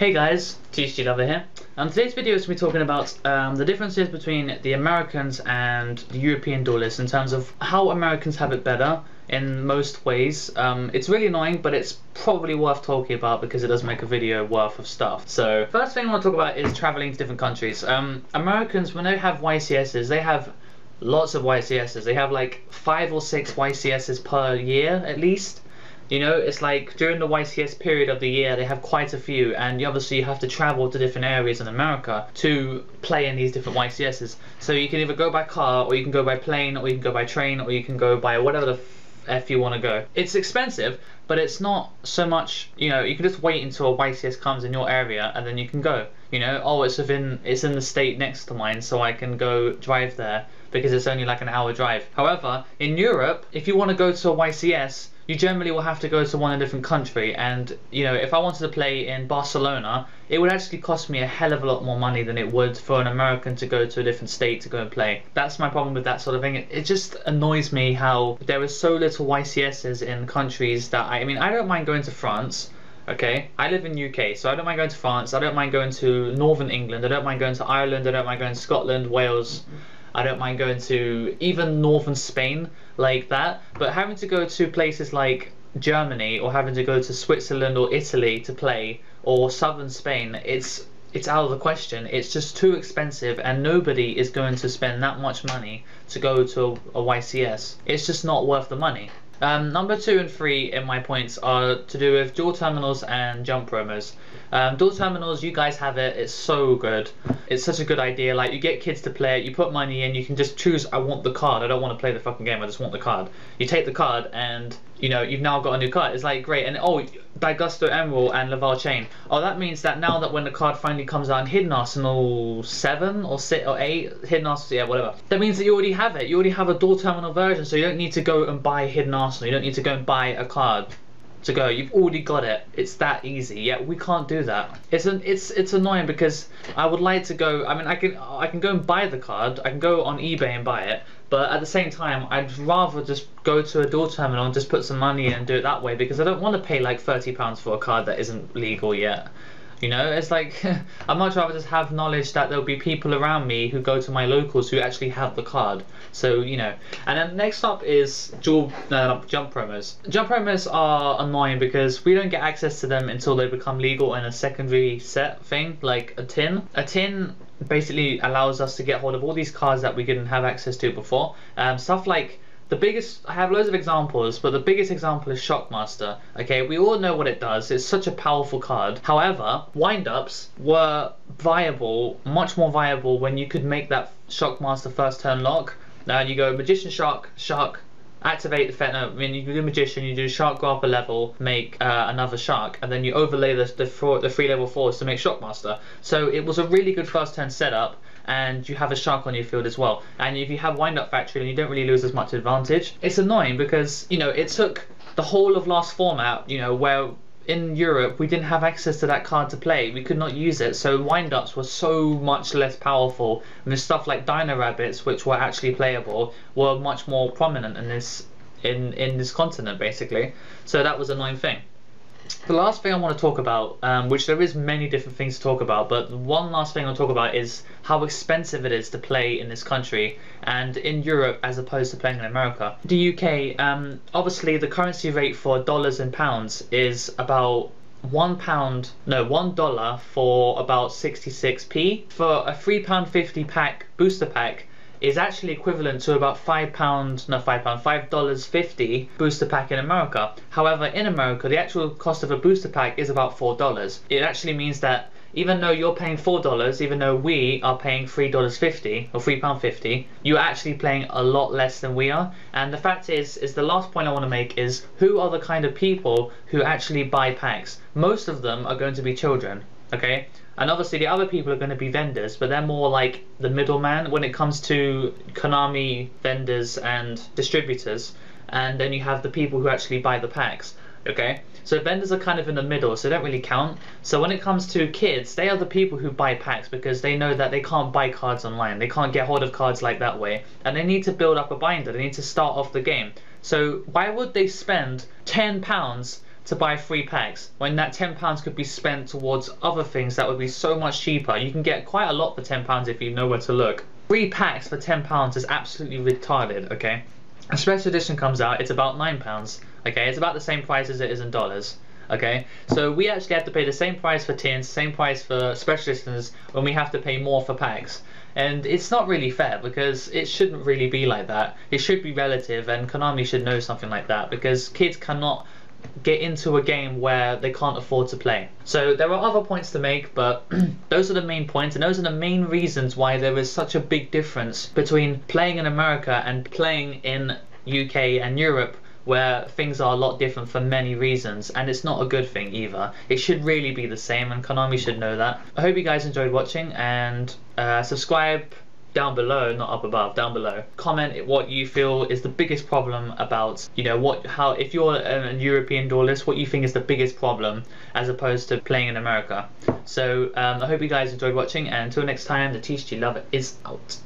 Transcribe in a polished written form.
Hey guys, Thetcglover here, and today's video is going to be talking about the differences between the Americans and the European duelists in terms of how Americans have it better in most ways. It's really annoying, but it's probably worth talking about because it does make a video worth of stuff. So first thing I want to talk about is traveling to different countries. Americans, when they have YCSs, they have lots of YCSs. They have like 5 or 6 YCSs per year at least. You know, it's like during the YCS period of the year they have quite a few, and you obviously have to travel to different areas in America to play in these different YCSs. So you can either go by car, or you can go by plane, or you can go by train, or you can go by whatever the F you want to go. It's expensive, but it's not so much, you know, you can just wait until a YCS comes in your area and then you can go. You know, oh, it's in the state next to mine, so I can go drive there because it's only like an hour drive. However, in Europe, if you want to go to a YCS, you generally will have to go to one in a different country, and you know, if I wanted to play in Barcelona, it would actually cost me a hell of a lot more money than it would for an American to go to a different state to go and play. That's my problem with that sort of thing. It just annoys me how there is so little YCSs in countries that I mean, I don't mind going to France. Okay, I live in UK, so I don't mind going to France, I don't mind going to Northern England, I don't mind going to Ireland, I don't mind going to Scotland, Wales, I don't mind going to even northern Spain like that, but having to go to places like Germany or having to go to Switzerland or Italy to play, or southern Spain, it's out of the question. It's just too expensive, and nobody is going to spend that much money to go to a YCS. It's just not worth the money. Number 2 and 3 in my points are to do with dual terminals and jump promos. Dual terminals, you guys have it, it's so good. It's such a good idea. Like, you get kids to play it, you put money in, you can just choose, I want the card, I don't want to play the fucking game, I just want the card. You take the card and, you know, you've now got a new card. It's like, great. And oh, Daigusto Emerald and Laval Chain. Oh, that means that now that when the card finally comes out in Hidden Arsenal 7 or 6 or 8, Hidden Arsenal, yeah, whatever, that means that you already have it. You already have a dual terminal version, so you don't need to go and buy Hidden Arsenal. You don't need to go and buy a card to go. You've already got it. It's that easy. Yet we can't do that. It's annoying because I would like to go. I mean, I can go and buy the card. I can go on eBay and buy it. But at the same time, I'd rather just go to a dual terminal and just put some money in and do it that way, because I don't want to pay like £30 for a card that isn't legal yet. You know, it's like, I'd much rather just have knowledge that there'll be people around me who go to my locals who actually have the card. So, you know. And then next up is jump promos. Jump promos are annoying because we don't get access to them until they become legal in a secondary set thing, like a tin. A tin basically allows us to get hold of all these cards that we didn't have access to before. Stuff like, the biggest, I have loads of examples, but the biggest example is Shockmaster. Okay, we all know what it does. It's such a powerful card. However, wind-ups were viable, much more viable when you could make that Shockmaster first turn lock. Now you go Magician Shock, activate the Fetner. I mean, you do Magician, you do Shark, go up a level, make another Shark, and then you overlay the 3 level 4s to make Shockmaster. So it was a really good first turn setup, and you have a Shark on your field as well. And if you have Wind Up Factory, then you don't really lose as much advantage. It's annoying because, you know, it took the whole of last format, you know, where in Europe we didn't have access to that card to play. We could not use it, so wind-ups were so much less powerful, and the stuff like Dino Rabbits, which were actually playable, were much more prominent in this continent, basically. So that was an annoying thing. The last thing I want to talk about, which there is many different things to talk about, but one last thing I'll talk about is how expensive it is to play in this country and in Europe as opposed to playing in America. The UK, obviously the currency rate for dollars and pounds is about $1 for about 66p. For a £3.50 pack booster pack is actually equivalent to about $5.50 booster pack in America. However, in America, the actual cost of a booster pack is about $4. It actually means that even though you're paying $4, even though we are paying $3.50 or £3.50, you're actually paying a lot less than we are. And the fact is the last point I want to make is, who are the kind of people who actually buy packs? Most of them are going to be children. Okay, and obviously the other people are going to be vendors, but they're more like the middleman when it comes to Konami vendors and distributors, and then you have the people who actually buy the packs. Okay, so vendors are kind of in the middle, so they don't really count. So when it comes to kids, they are the people who buy packs because they know that they can't buy cards online, they can't get hold of cards like that way, and they need to build up a binder, they need to start off the game. So why would they spend £10 to buy 3 packs when that £10 could be spent towards other things that would be so much cheaper. You can get quite a lot for £10 if you know where to look. 3 packs for £10 is absolutely retarded, okay? A special edition comes out, it's about £9, okay? It's about the same price as it is in dollars, okay? So we actually have to pay the same price for tins, same price for special editions, when we have to pay more for packs. And it's not really fair, because it shouldn't really be like that. It should be relative, and Konami should know something like that, because kids cannot get into a game where they can't afford to play. So there are other points to make, but those are the main points, and those are the main reasons why there is such a big difference between playing in America and playing in UK and Europe, where things are a lot different for many reasons, and it's not a good thing either. It should really be the same, and Konami should know that. I hope you guys enjoyed watching, and subscribe down below, not up above, down below. Comment what you feel is the biggest problem about, you know, if you're a European duelist, what you think is the biggest problem as opposed to playing in America. So I hope you guys enjoyed watching, and until next time, the Thetcglover is out.